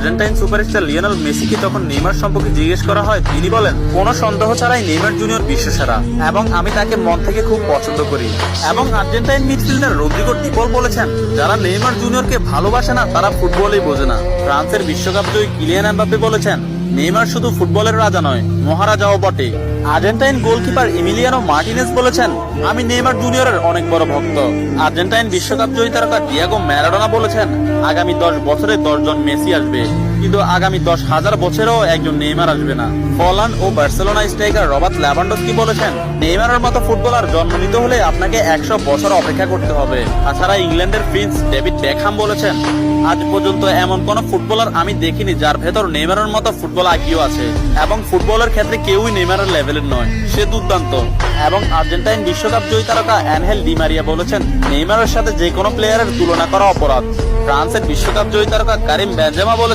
Argentine superstar Lionel মেসিকে তখন Neymar সম্পর্কে জিজ্ঞেস করা হয়, তিনি বলেন, কোনো সন্দেহ ছাড়াই নেইমার জুনিয়র বিশ্বসেরা এবং আমি তাকে মন থেকে খুব পছন্দ করি। এবং আর্জেন্টাইন মিডফিল্ডার রদ্রিগো ডি পল বলেছেন, যারা নেইমার জুনিয়রকে ভালোবাসে না তারা ফুটবলই বোঝে না। ফ্রান্সের বিশ্বকাপ জয়ী কিলিয়ান এমবাপ্পে বলেছেন, নেইমার শুধু ফুটবলের রাজা নয়, মহারাজাও বটে। আর্জেন্টাইন গোলকিপার এমিলিয়ানো মার্টিনেজ বলেছেন, আমি নেইমার জুনিয়রের অনেক বড় ভক্ত। আর্জেন্টাইন বিশ্বকাপ জয়ী তারকা ডিয়েগো ম্যারাডোনা বলেছেন, আগামী 10 বছরে 10 জন মেসি আসবে, কিন্তু আগামী 10,000 বছরেও একজন নেইমার আসবে না। হল্যান্ড ও বার্সেলোনা স্ট্রাইকার রবার্ট লেভানডস্কি বলেছেন, নেইমারের মতো ফুটবলার জন্ম নিতে হলে আপনাকে 100 বছর অপেক্ষা করতে হবে। তাছাড়া ইংল্যান্ডের প্রিন্স ডেভিড বেকহাম বলেছেন, আজ পর্যন্ত এমন কোন ফুটবলার আমি দেখিনি যার ভেতর নেইমারের মতো ফুটবল আইকিউ আছে, এবং ফুটবলের ক্ষেত্রে কেউই নেইমারের লেভেলের নয়, সে দুর্দান্ত। এবং আর্জেন্টাইন বিশ্বকাপ জয়ী তারকা অ্যানহেল ডি মারিয়া বলেছেন, নেইমারের সাথে যে কোনো প্লেয়ারের তুলনা করা অপরাধ। ফ্রান্সের বিশ্বকাপ জয়ী তারকা কারিম বেনজেমা বলেছেন,